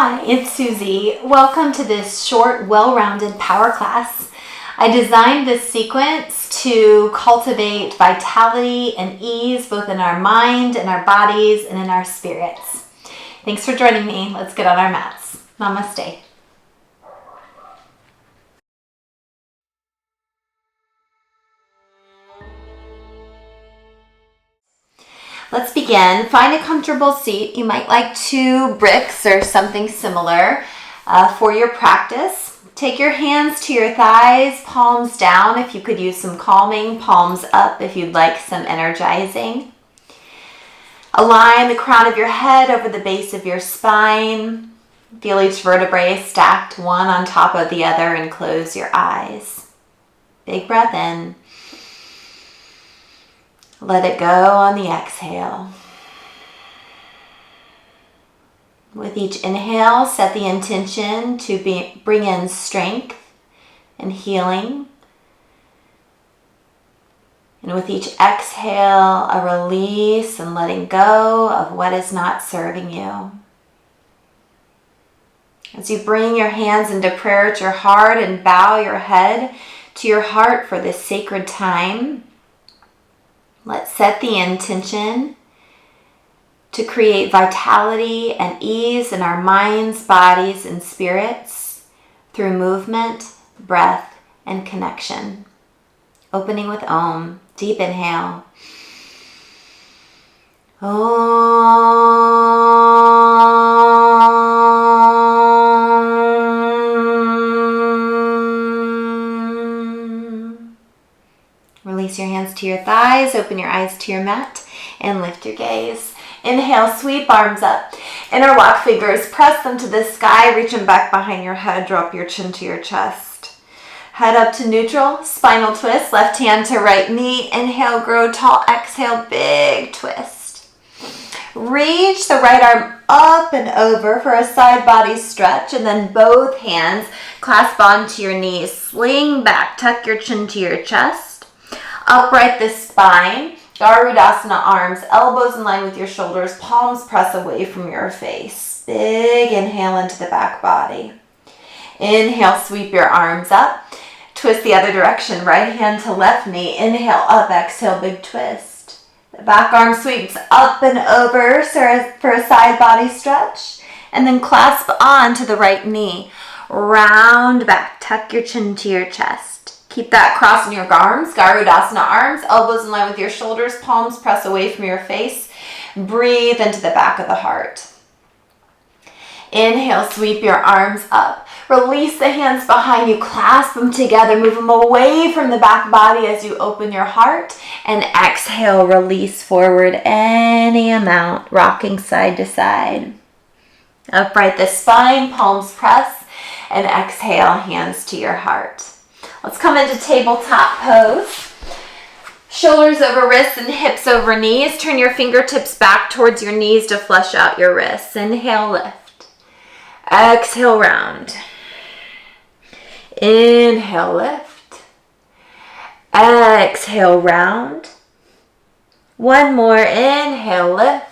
Hi, it's Susie. Welcome to this short, well-rounded power class. I designed this sequence to cultivate vitality and ease both in our mind, in our bodies, and in our spirits. Thanks for joining me. Let's get on our mats. Namaste. Let's begin. Find a comfortable seat. You might like 2 bricks or something similar for your practice. Take your hands to your thighs, palms down if you could use some calming, palms up if you'd like some energizing. Align the crown of your head over the base of your spine. Feel each vertebrae stacked one on top of the other and close your eyes. Big breath in. Let it go on the exhale. With each inhale, set the intention to bring in strength and healing. And with each exhale, a release and letting go of what is not serving you. As you bring your hands into prayer at your heart and bow your head to your heart for this sacred time, let's set the intention to create vitality and ease in our minds, bodies, and spirits through movement, breath, and connection. Opening with Om. Deep inhale. Om. Release your hands to your thighs, open your eyes to your mat, and lift your gaze. Inhale, sweep arms up. Interlock fingers, press them to the sky, reach them back behind your head, drop your chin to your chest. Head up to neutral, spinal twist, left hand to right knee. Inhale, grow tall, exhale, big twist. Reach the right arm up and over for a side body stretch, and then both hands clasp onto your knees. Sling back, tuck your chin to your chest. Upright the spine, Garudasana arms, elbows in line with your shoulders, palms press away from your face. Big inhale into the back body. Inhale, sweep your arms up. Twist the other direction, right hand to left knee. Inhale, up, exhale, big twist. The back arm sweeps up and over for a side body stretch. And then clasp on to the right knee. Round back, tuck your chin to your chest. Keep that crossing your arms, Garudasana arms, elbows in line with your shoulders, palms press away from your face. Breathe into the back of the heart. Inhale, sweep your arms up. Release the hands behind you, clasp them together, move them away from the back body as you open your heart. And exhale, release forward any amount, rocking side to side. Upright the spine, palms press, and exhale, hands to your heart. Let's come into tabletop pose. Shoulders over wrists and hips over knees. Turn your fingertips back towards your knees to flush out your wrists. Inhale, lift. Exhale, round. Inhale, lift. Exhale, round. One more. Inhale, lift.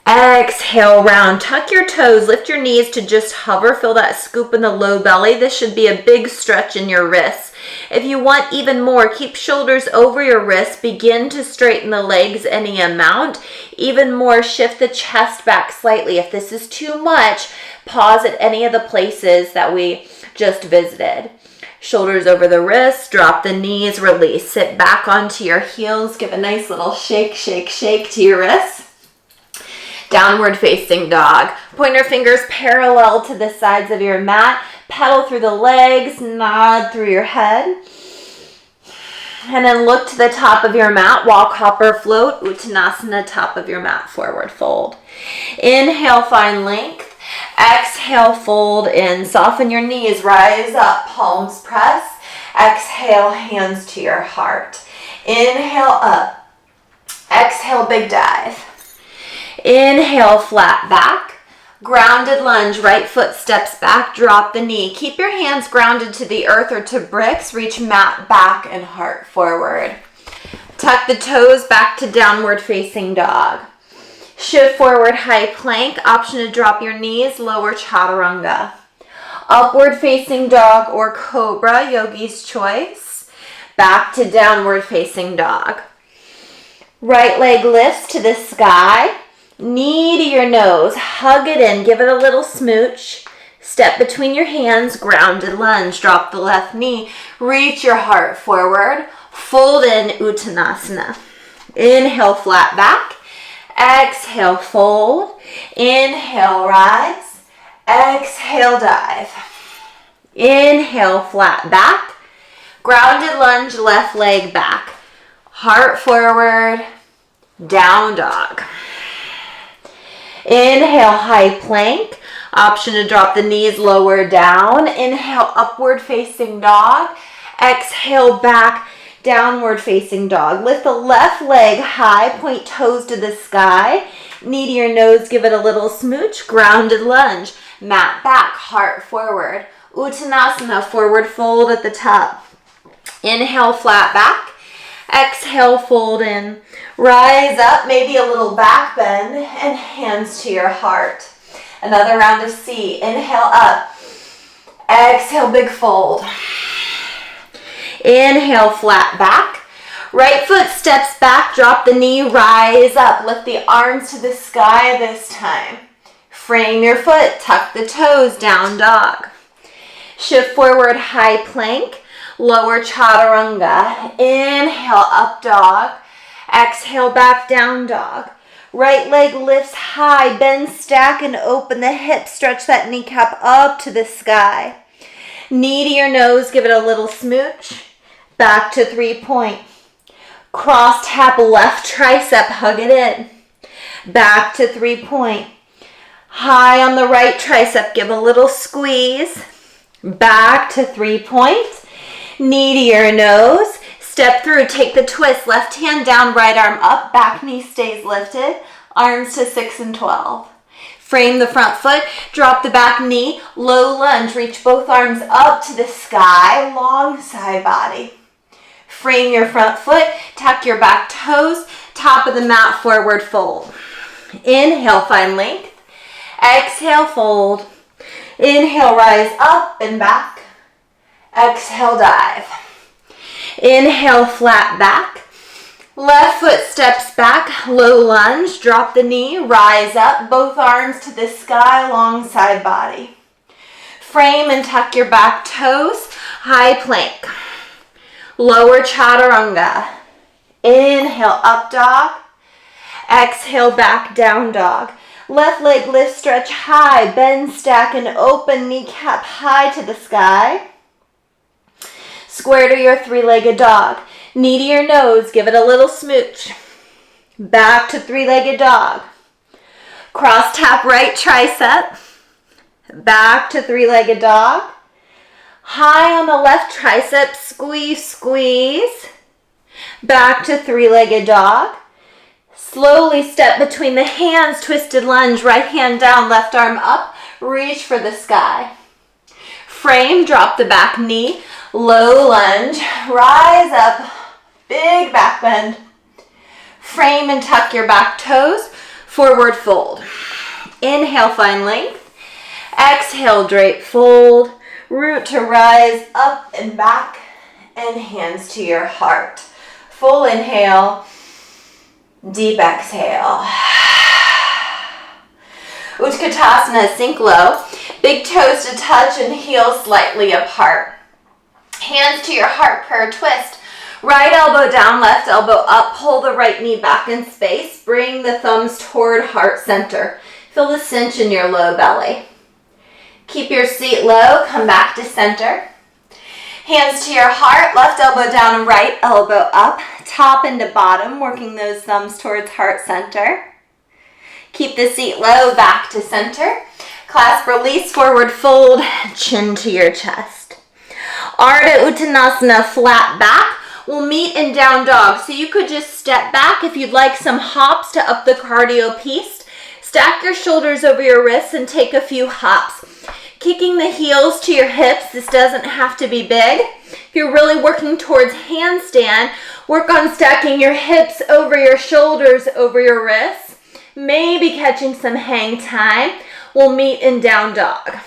Exhale, round. Tuck your toes, lift your knees to just hover. Feel that scoop in the low belly. This should be a big stretch in your wrists. If you want even more, keep shoulders over your wrists. Begin to straighten the legs any amount. Even more, shift the chest back slightly. If this is too much, pause at any of the places that we just visited. Shoulders over the wrists, drop the knees, release. Sit back onto your heels. Give a nice little shake, shake, shake to your wrists. Downward facing dog. Point your fingers parallel to the sides of your mat. Pedal through the legs, nod through your head. And then look to the top of your mat. Walk, hop, or float. Uttanasana, top of your mat, forward fold. Inhale, find length. Exhale, fold in. Soften your knees, rise up, palms press. Exhale, hands to your heart. Inhale, up. Exhale, big dive. Inhale, flat back. Grounded lunge, right foot steps back, drop the knee. Keep your hands grounded to the earth or to bricks. Reach mat back and heart forward. Tuck the toes back to downward facing dog. Shift forward, high plank. Option to drop your knees, lower chaturanga. Upward facing dog or cobra, yogi's choice. Back to downward facing dog. Right leg lifts to the sky. Knee to your nose. Hug it in. Give it a little smooch. Step between your hands. Grounded lunge. Drop the left knee. Reach your heart forward. Fold in Uttanasana. Inhale, flat back. Exhale, fold. Inhale, rise. Exhale, dive. Inhale, flat back. Grounded lunge, left leg back. Heart forward, down dog. Inhale, high plank. Option to drop the knees lower down. Inhale, upward facing dog. Exhale, back, downward facing dog. Lift the left leg high, point toes to the sky. Knee to your nose, give it a little smooch. Grounded lunge, mat back, heart forward. Uttanasana, forward fold at the top. Inhale, flat back. Exhale, fold in. Rise up, maybe a little back bend, and hands to your heart. Another round of C. Inhale up. Exhale, big fold. Inhale, flat back. Right foot steps back, drop the knee, rise up. Lift the arms to the sky this time. Frame your foot, tuck the toes, down dog. Shift forward, high plank. Lower chaturanga. Inhale, up dog. Exhale, back down dog. Right leg lifts high. Bend, stack, and open the hips. Stretch that kneecap up to the sky. Knee to your nose. Give it a little smooch. Back to 3-point. Cross tap left tricep. Hug it in. Back to 3-point. High on the right tricep. Give a little squeeze. Back to 3-point. Knee to your nose. Step through, take the twist. Left hand down, right arm up. Back knee stays lifted. Arms to 6 and 12. Frame the front foot. Drop the back knee. Low lunge. Reach both arms up to the sky. Long side body. Frame your front foot. Tuck your back toes. Top of the mat, forward fold. Inhale, find length. Exhale, fold. Inhale, rise up and back. Exhale, dive. Inhale, flat back. Left foot steps back, low lunge. Drop the knee, rise up. Both arms to the sky, long side body. Frame and tuck your back toes. High plank. Lower chaturanga. Inhale, up dog. Exhale, back down dog. Left leg lift, stretch high. Bend, stack, and open. Kneecap high to the sky. Square to your 3-legged dog. Knee to your nose. Give it a little smooch. Back to 3-legged dog. Cross tap right tricep. Back to 3-legged dog. High on the left tricep. Squeeze, squeeze. Back to 3-legged dog. Slowly step between the hands. Twisted lunge. Right hand down. Left arm up. Reach for the sky. Frame. Drop the back knee. Low lunge, rise up, big back bend. Frame and tuck your back toes, forward fold. Inhale, find length. Exhale, drape, fold. Root to rise up and back, and hands to your heart. Full inhale, deep exhale. Utkatasana, sink low. Big toes to touch and heels slightly apart. Hands to your heart, prayer twist. Right elbow down, left elbow up. Pull the right knee back in space. Bring the thumbs toward heart center. Feel the cinch in your low belly. Keep your seat low. Come back to center. Hands to your heart. Left elbow down and right elbow up. Top into bottom, working those thumbs towards heart center. Keep the seat low, back to center. Clasp, release, forward fold, chin to your chest. Ardha Uttanasana, flat back. We'll meet in down dog. So you could just step back if you'd like some hops to up the cardio piece. Stack your shoulders over your wrists and take a few hops. Kicking the heels to your hips. This doesn't have to be big. If you're really working towards handstand, work on stacking your hips over your shoulders, over your wrists. maybe catching some hang time. We'll meet in down dog.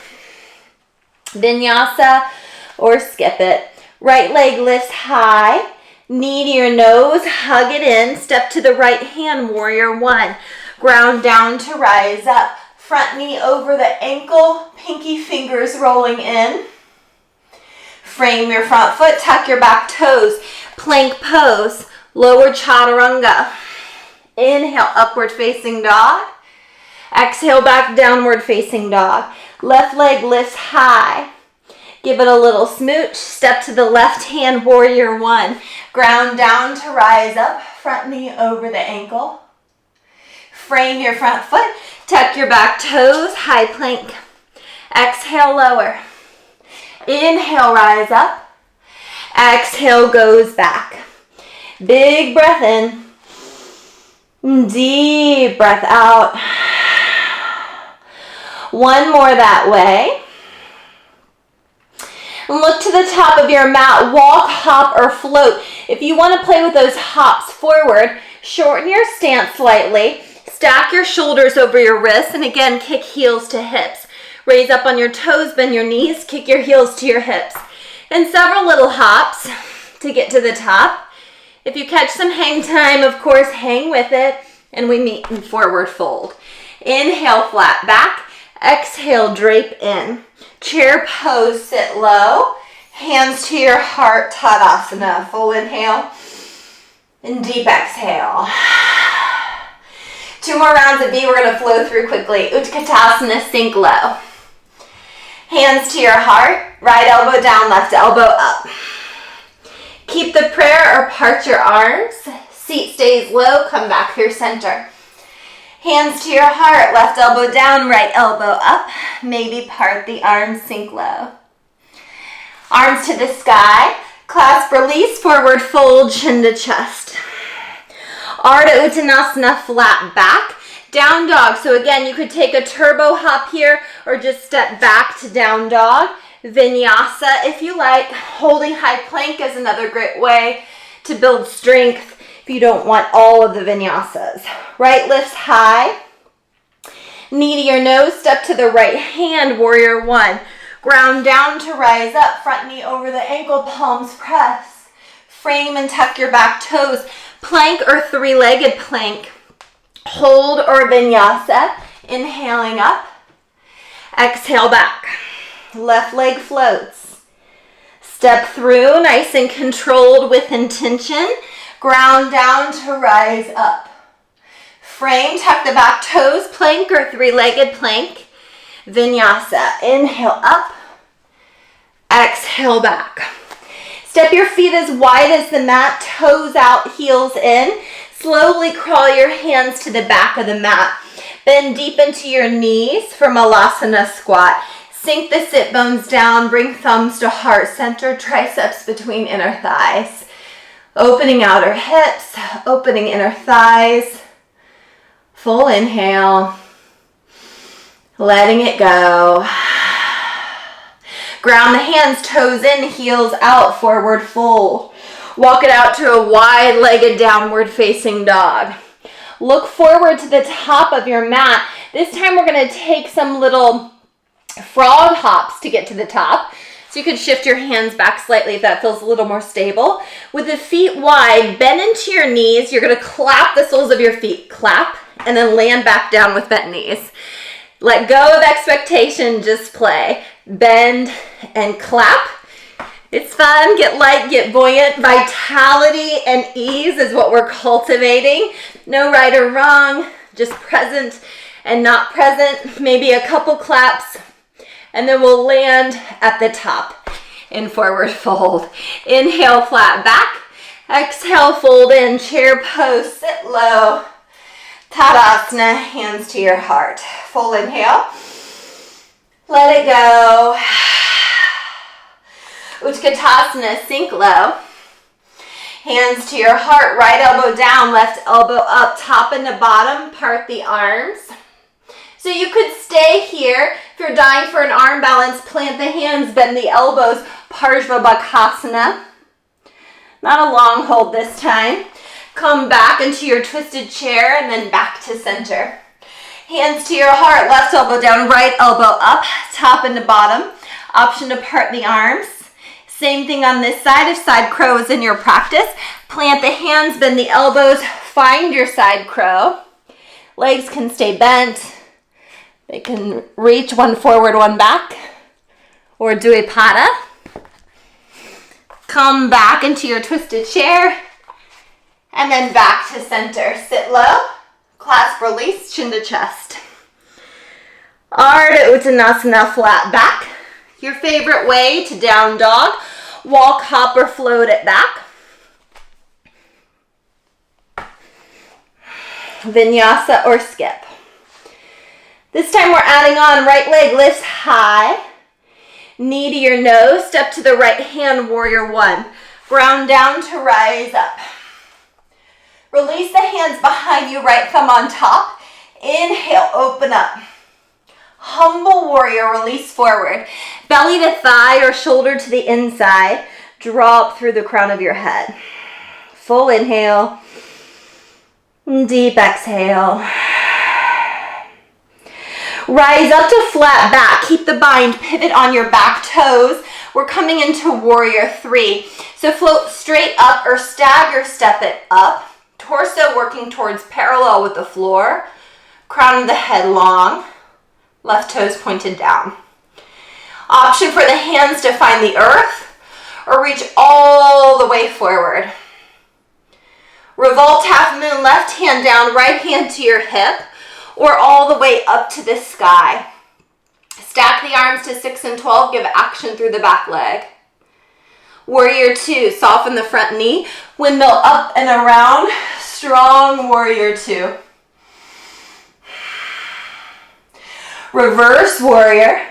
Vinyasa or skip it. Right leg lifts high. Knee to your nose, hug it in. Step to the right hand, warrior one. Ground down to rise up. Front knee over the ankle, pinky fingers rolling in. Frame your front foot, tuck your back toes. Plank pose, lower chaturanga. Inhale, upward facing dog. Exhale, back downward facing dog. Left leg lifts high. Give it a little smooch. Step to the left hand, warrior one. Ground down to rise up. Front knee over the ankle. Frame your front foot. Tuck your back toes. High plank. Exhale, lower. Inhale, rise up. Exhale, goes back. Big breath in. Deep breath out. One more that way. Look to the top of your mat. Walk, hop, or float. If you want to play with those hops forward, shorten your stance slightly. Stack your shoulders over your wrists, and again, kick heels to hips. Raise up on your toes, bend your knees, kick your heels to your hips. And several little hops to get to the top. If you catch some hang time, of course, hang with it, and we meet in forward fold. Inhale, flat back. Exhale, drape in. Chair pose, sit low. Hands to your heart, Tadasana. Full inhale and deep exhale. 2 more rounds of B. We're going to flow through quickly. Utkatasana, sink low. Hands to your heart. Right elbow down, left elbow up. Keep the prayer or part your arms. Seat stays low. Come back through center. Hands to your heart. Left elbow down, right elbow up. Maybe part the arms, sink low. Arms to the sky. Clasp, release, forward fold, chin to chest. Ardha Uttanasana, flat back. Down dog. So again, you could take a turbo hop here or just step back to down dog. Vinyasa, if you like. Holding high plank is another great way to build strength if you don't want all of the vinyasas. Right lifts high. Knee to your nose, step to the right hand, warrior one. Ground down to rise up, front knee over the ankle, palms press. Frame and tuck your back toes. Plank or three-legged plank. Hold or vinyasa, inhaling up. Exhale back. Left leg floats. Step through, nice and controlled with intention. Ground down to rise up. Frame, tuck the back toes, plank or three-legged plank. Vinyasa, inhale up. Exhale back. Step your feet as wide as the mat, toes out, heels in. Slowly crawl your hands to the back of the mat. Bend deep into your knees for Malasana squat. Sink the sit bones down, bring thumbs to heart center, triceps between inner thighs. Opening outer hips, opening inner thighs. Full inhale. Letting it go. Ground the hands, toes in, heels out, forward fold. Walk it out to a wide-legged downward facing dog. Look forward to the top of your mat. This time we're going to take some little frog hops to get to the top. So you could shift your hands back slightly if that feels a little more stable. With the feet wide, bend into your knees. You're going to clap the soles of your feet. Clap, and then land back down with bent knees. Let go of expectation, just play. Bend and clap. It's fun, get light, get buoyant. Vitality and ease is what we're cultivating. No right or wrong, just present and not present. Maybe a couple claps, and then we'll land at the top in forward fold. Inhale, flat back. Exhale, fold in, chair pose, sit low. Tadasana, hands to your heart. Full inhale. Let it go. Utkatasana, sink low. Hands to your heart, right elbow down, left elbow up, top and the bottom, part the arms. So you could stay here. If you're dying for an arm balance, plant the hands, bend the elbows, Parshva Bakasana. Not a long hold this time. Come back into your twisted chair and then back to center. Hands to your heart, left elbow down, right elbow up, top and to bottom. Option to part the arms. Same thing on this side if side crow is in your practice. Plant the hands, bend the elbows, find your side crow. Legs can stay bent. They can reach one forward, one back. Or do a pada. Come back into your twisted chair. And then back to center. Sit low. Clasp, release, chin to chest. Ardha Uttanasana, flat back. Your favorite way to down dog. Walk, hop, or float it back. Vinyasa or skip. This time we're adding on right leg lifts high. Knee to your nose. Step to the right hand, warrior one. Ground down to rise up. Release the hands behind you, right thumb on top. Inhale, open up. Humble warrior, release forward. Belly to thigh or shoulder to the inside. Draw up through the crown of your head. Full inhale. Deep exhale. Rise up to flat back. Keep the bind. Pivot on your back toes. We're coming into warrior three. So float straight up or stagger step it up. Torso working towards parallel with the floor. Crown of the head long. Left toes pointed down. Option for the hands to find the earth or reach all the way forward. Revolve half moon, left hand down, right hand to your hip or all the way up to the sky. Stack the arms to 6 and 12, give action through the back leg. Warrior two, soften the front knee, windmill up and around, strong warrior two. Reverse warrior.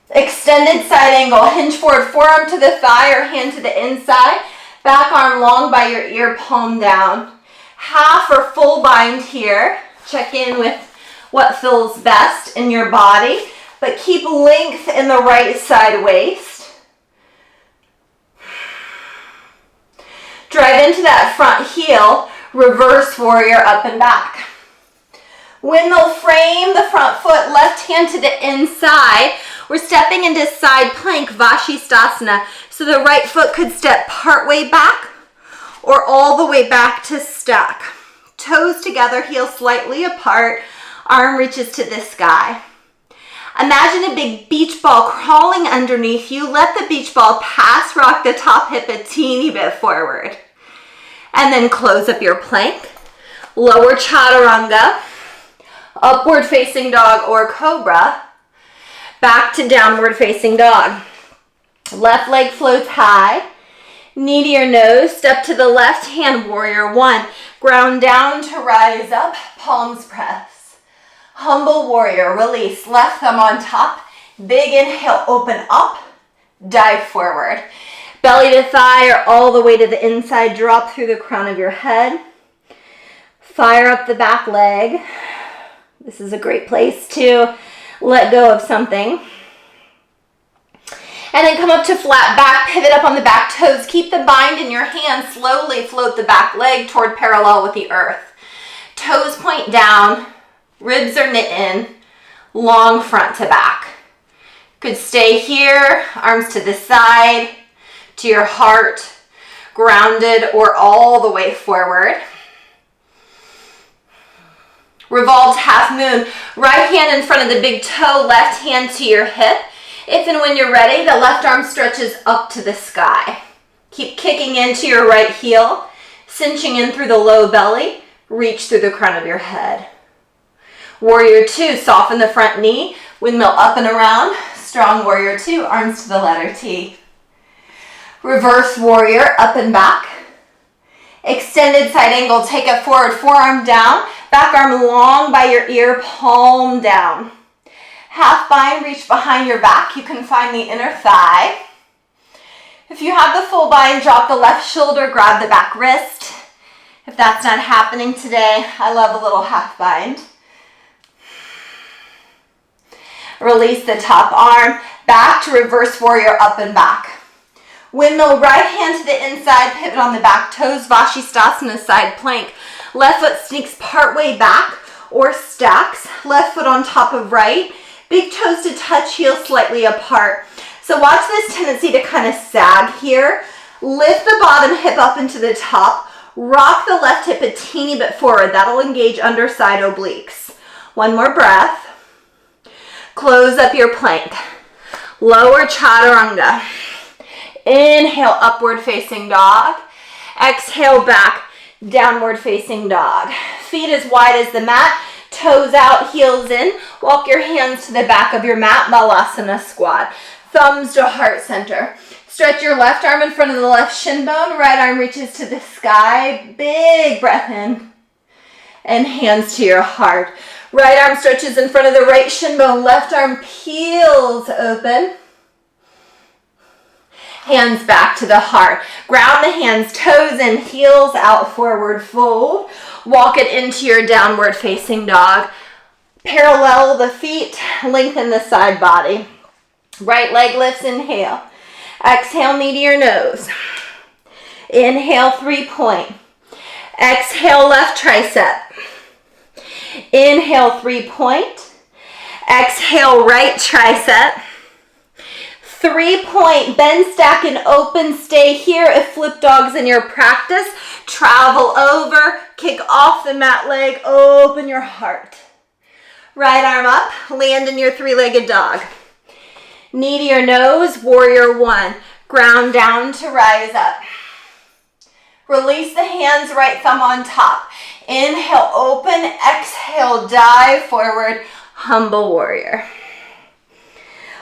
Extended side angle, hinge forward, forearm to the thigh or hand to the inside. Back arm long by your ear, palm down. Half or full bind here. Check in with what feels best in your body, but keep length in the right side waist. Drive into that front heel, reverse warrior up and back. Windmill, frame the front foot, left hand to the inside. We're stepping into side plank, Vashisthasana. So the right foot could step part way back or all the way back to stack. Toes together, heels slightly apart, arm reaches to the sky. Imagine a big beach ball crawling underneath you. Let the beach ball pass, rock the top hip a teeny bit forward. And then close up your plank. Lower chaturanga, upward facing dog or cobra. Back to downward facing dog. Left leg floats high. Knee to your nose. Step to the left hand, warrior one. Ground down to rise up, palms press. Humble warrior, release. Left thumb on top. Big inhale, open up. Dive forward. Belly to thigh or all the way to the inside. Drop through the crown of your head. Fire up the back leg. This is a great place to let go of something. And then come up to flat back, pivot up on the back toes. Keep the bind in your hand. Slowly float the back leg toward parallel with the earth. Toes point down, ribs are knit in, long front to back. Could stay here, arms to the side, to your heart, grounded or all the way forward. Revolved half moon, right hand in front of the big toe, left hand to your hip. If and when you're ready, the left arm stretches up to the sky. Keep kicking into your right heel, cinching in through the low belly, reach through the crown of your head. Warrior two, soften the front knee, windmill up and around, strong warrior two, arms to the letter T. Reverse warrior, up and back. Extended side angle, take it forward, forearm down, back arm long by your ear, palm down. Half bind, reach behind your back. You can find the inner thigh. If you have the full bind, drop the left shoulder, grab the back wrist. If that's not happening today, I love a little half bind. Release the top arm, back to reverse warrior, up and back. Windmill, right hand to the inside, pivot on the back toes, Vashisthasana, side plank. Left foot sneaks partway back or stacks. Left foot on top of right. Big toes to touch, heels slightly apart. So watch this tendency to kind of sag here. Lift the bottom hip up into the top. Rock the left hip a teeny bit forward. That'll engage underside obliques. One more breath. Close up your plank. Lower chaturanga. Inhale, upward facing dog. Exhale, back, downward facing dog. Feet as wide as the mat. Toes out, heels in. Walk your hands to the back of your mat, Balasana squat. Thumbs to heart center. Stretch your left arm in front of the left shin bone. Right arm reaches to the sky. Big breath in. And hands to your heart. Right arm stretches in front of the right shin bone. Left arm peels open. Hands back to the heart. Ground the hands, toes in, heels out, forward fold. Walk it into your downward facing dog. Parallel the feet, lengthen the side body. Right leg lifts, inhale. Exhale, knee to your nose. Inhale, 3-point. Exhale, left tricep. Inhale, 3-point. Exhale, right tricep. 3-point, bend, stack, and open. Stay here. If flip dog's in your practice, travel over, kick off the mat leg, open your heart. Right arm up, land in your 3-legged dog. Knee to your nose, warrior 1. Ground down to rise up. Release the hands, right thumb on top. Inhale, open, exhale, dive forward, humble warrior.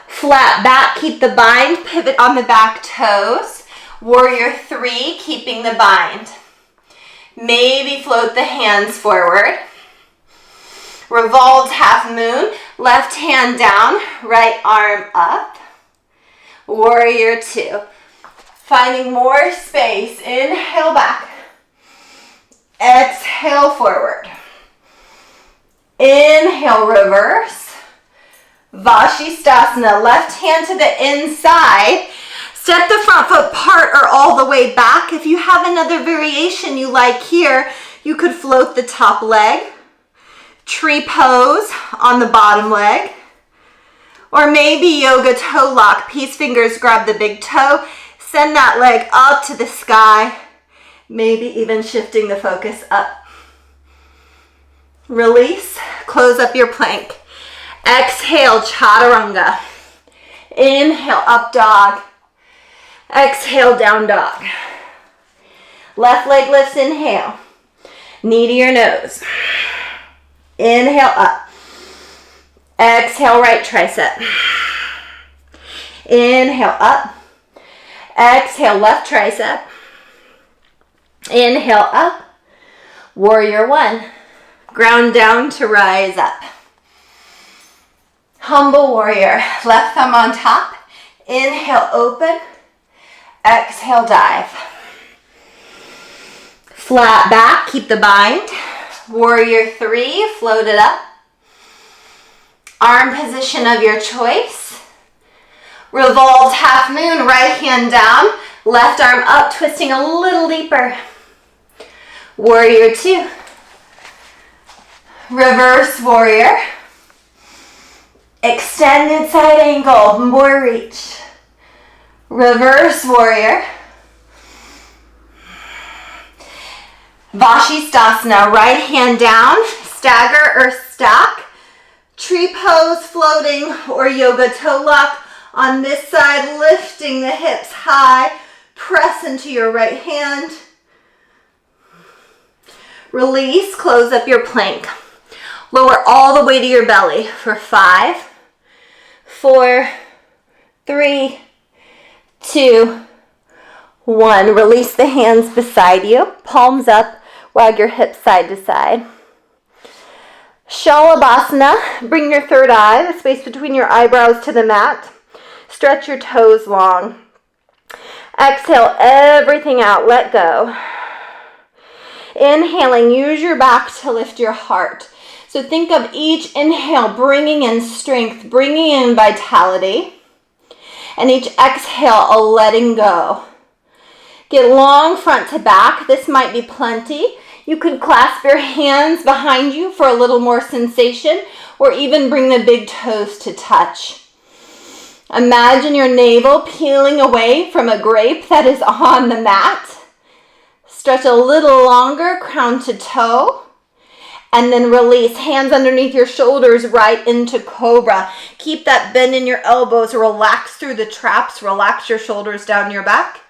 Flat back, keep the bind, pivot on the back toes. Warrior 3, keeping the bind. Maybe float the hands forward. Revolved half moon, left hand down, right arm up. Warrior 2. Finding more space, inhale back. Exhale forward. Inhale, reverse. Vashisthasana, left hand to the inside. Step the front foot part or all the way back. If you have another variation you like here, you could float the top leg. Tree pose on the bottom leg. Or maybe yoga toe lock. Peace fingers grab the big toe. Send that leg up to the sky. Maybe even shifting the focus up. Release, close up your plank. Exhale, chaturanga. Inhale, up dog. Exhale, down dog. Left leg lifts, inhale. Knee to your nose. Inhale, up. Exhale, right tricep. Inhale, up. Exhale, left tricep. Inhale, up. Warrior 1. Ground down to rise up. Humble warrior. Left thumb on top. Inhale, open. Exhale, dive. Flat back, keep the bind. Warrior 3, float it up. Arm position of your choice. Revolved half moon, right hand down. Left arm up, twisting a little deeper. Warrior 2. Reverse warrior. Extended side angle, more reach. Reverse warrior. Vashisthasana, right hand down, stagger or stack. Tree pose, floating, or yoga toe lock. On this side, lifting the hips high. Press into your right hand. Release, close up your plank. Lower all the way to your belly for 5, 4, 3, 2, 1. Release the hands beside you. Palms up. Wag your hips side to side. Shalabhasana. Bring your third eye, the space between your eyebrows, to the mat. Stretch your toes long. Exhale everything out. Let go. Inhaling, use your back to lift your heart. So think of each inhale bringing in strength, bringing in vitality. And each exhale, a letting go. Get long front to back. This might be plenty. You could clasp your hands behind you for a little more sensation, or even bring the big toes to touch. Imagine your navel peeling away from a grape that is on the mat. Stretch a little longer, crown to toe. And then release. Hands underneath your shoulders, right into cobra. Keep that bend in your elbows. Relax through the traps. Relax your shoulders down your back.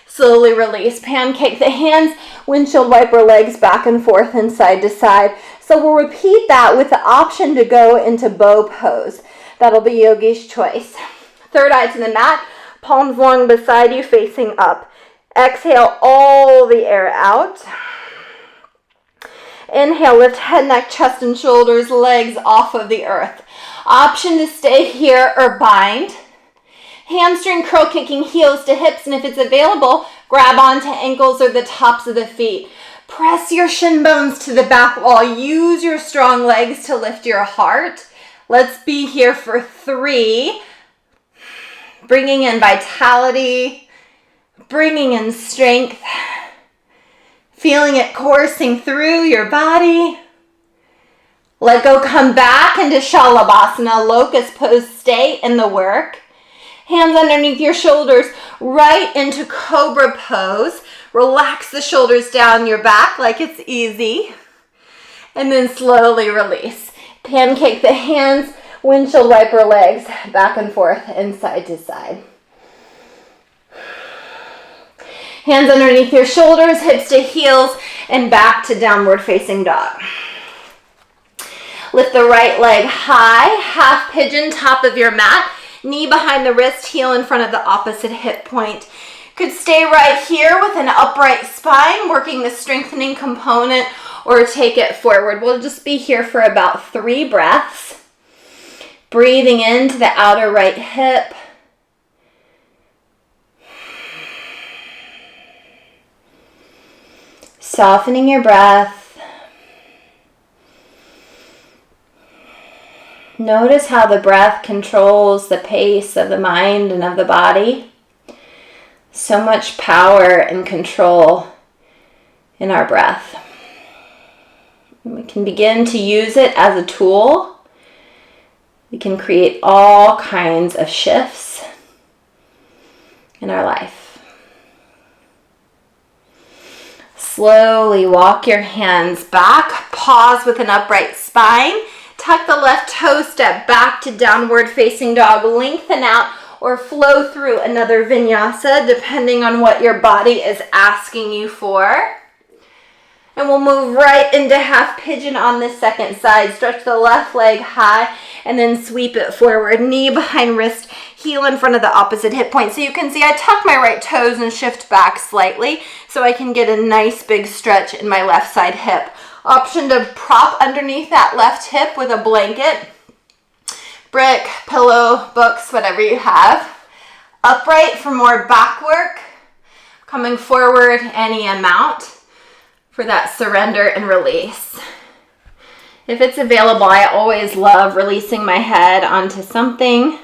Slowly release. Pancake the hands, windshield wiper legs back and forth and side to side. So we'll repeat that with the option to go into bow pose. That'll be yogi's choice. Third eye to the mat, palms long beside you, facing up. Exhale all the air out. Inhale, lift head, neck, chest, and shoulders, legs off of the earth. Option to stay here or bind. Hamstring curl, kicking heels to hips, and if it's available, grab onto ankles or the tops of the feet. Press your shin bones to the back wall. Use your strong legs to lift your heart. Let's be here for 3. Bringing in vitality, bringing in strength, feeling it coursing through your body. Let go, come back into Shalabhasana, locust pose, stay in the work. Hands underneath your shoulders, right into cobra pose. Relax the shoulders down your back like it's easy. And then slowly release. Pancake the hands, windshield wiper legs, back and forth and side to side. Hands underneath your shoulders, hips to heels, and back to downward facing dog. Lift the right leg high, half pigeon, top of your mat. Knee behind the wrist, heel in front of the opposite hip point. Could stay right here with an upright spine, working the strengthening component, or take it forward. We'll just be here for about 3 breaths. Breathing into the outer right hip. Softening your breath. Notice how the breath controls the pace of the mind and of the body. So much power and control in our breath. We can begin to use it as a tool. We can create all kinds of shifts in our life. Slowly walk your hands back. Pause with an upright spine. Tuck the left toe, step back to downward facing dog. Lengthen out or flow through another vinyasa depending on what your body is asking you for. And we'll move right into half pigeon on the second side. Stretch the left leg high and then sweep it forward. Knee behind wrist, heel in front of the opposite hip point. So you can see I tuck my right toes and shift back slightly so I can get a nice big stretch in my left side hip. Option to prop underneath that left hip with a blanket, brick, pillow, books, whatever you have. Upright for more back work. Coming forward any amount for that surrender and release. If it's available, I always love releasing my head onto something.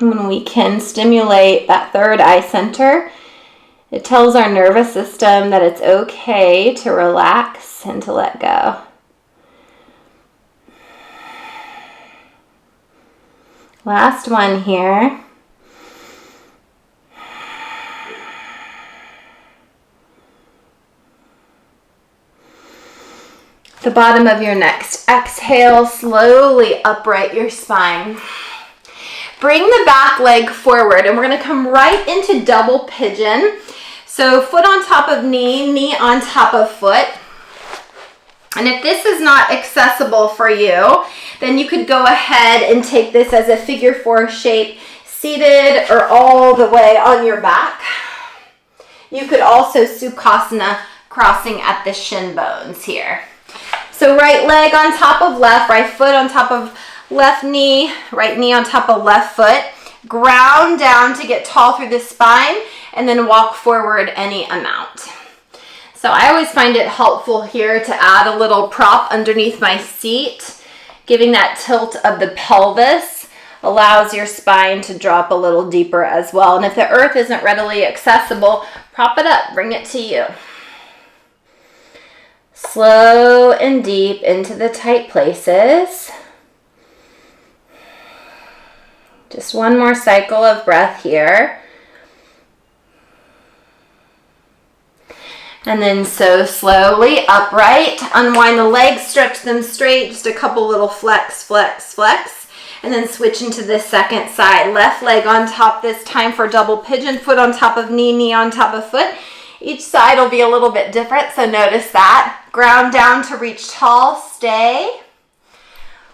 When we can stimulate that third eye center, it tells our nervous system that it's okay to relax and to let go. Last one here. The bottom of your next exhale, slowly upright your spine. Bring the back leg forward and we're going to come right into double pigeon. So foot on top of knee, knee on top of foot. And if this is not accessible for you, then you could go ahead and take this as a figure 4 shape, seated or all the way on your back. You could also Sukhasana, crossing at the shin bones here. So right leg on top of left, right foot on top of left knee, right knee on top of left foot. Ground down to get tall through the spine and then walk forward any amount. So I always find it helpful here to add a little prop underneath my seat, giving that tilt of the pelvis. allows your spine to drop a little deeper as well. And if the earth isn't readily accessible, prop it up, bring it to you. Slow and deep into the tight places. Just one more cycle of breath here. And then so slowly upright, unwind the legs, stretch them straight, just a couple little flex, flex, flex. And then switch into the second side. Left leg on top this time for double pigeon, foot on top of knee, knee on top of foot. Each side will be a little bit different, so notice that. Ground down to reach tall, stay,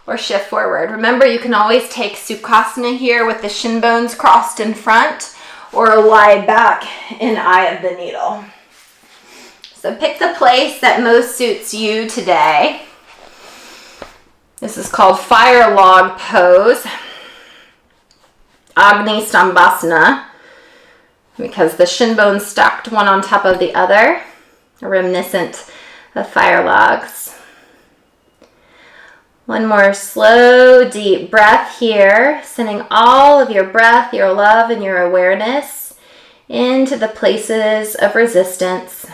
or shift forward. Remember, you can always take Sukhasana here with the shin bones crossed in front, or lie back in eye of the needle. So pick the place that most suits you today. This is called fire log pose, Agni Stambhasana, because the shin bones stacked one on top of the other, reminiscent of fire logs. One more slow, deep breath here, sending all of your breath, your love, and your awareness into the places of resistance.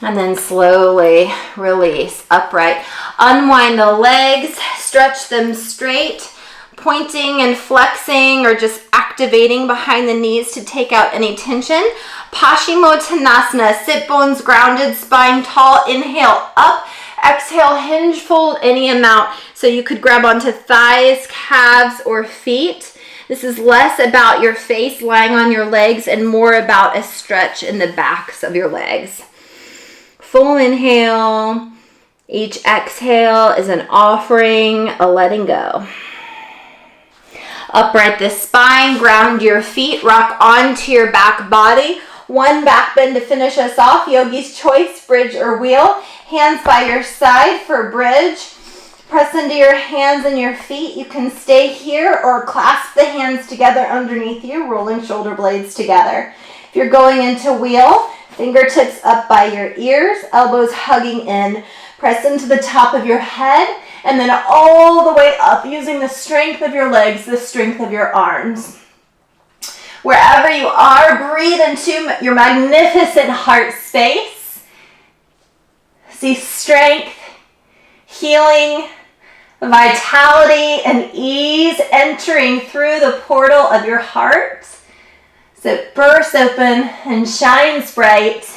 And then slowly release, upright. Unwind the legs, stretch them straight, pointing and flexing or just activating behind the knees to take out any tension. Paschimottanasana, sit bones grounded, spine tall. Inhale up, exhale, hinge fold any amount. So you could grab onto thighs, calves, or feet. This is less about your face lying on your legs and more about a stretch in the backs of your legs. Full inhale. Each exhale is an offering, a letting go. Upright the spine, ground your feet, rock onto your back body. One back bend to finish us off. Yogi's choice, bridge or wheel. Hands by your side for bridge. Press into your hands and your feet. You can stay here or clasp the hands together underneath you, rolling shoulder blades together. If you're going into wheel, fingertips up by your ears, elbows hugging in. Press into the top of your head and then all the way up using the strength of your legs, the strength of your arms. Wherever you are, breathe into your magnificent heart space. See strength, healing, vitality, and ease entering through the portal of your heart. So it bursts open and shines bright.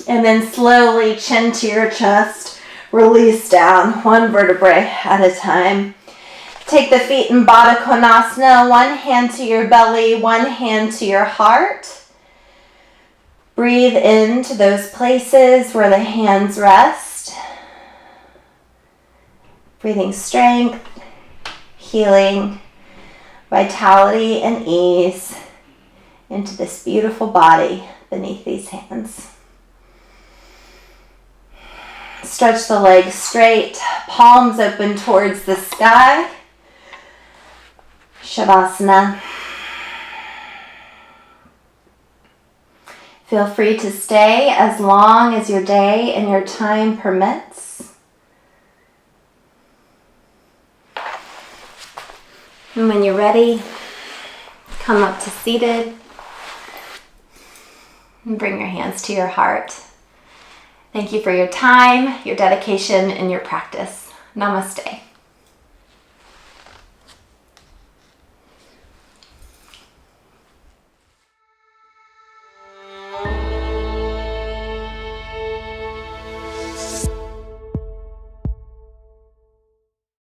And then slowly chin to your chest, release down one vertebrae at a time. Take the feet in Baddha Konasana, one hand to your belly, one hand to your heart. Breathe into those places where the hands rest. Breathing strength, healing, vitality, and ease into this beautiful body beneath these hands. Stretch the legs straight, palms open towards the sky. Shavasana. Feel free to stay as long as your day and your time permits. And when you're ready, come up to seated and bring your hands to your heart. Thank you for your time, your dedication, and your practice. Namaste.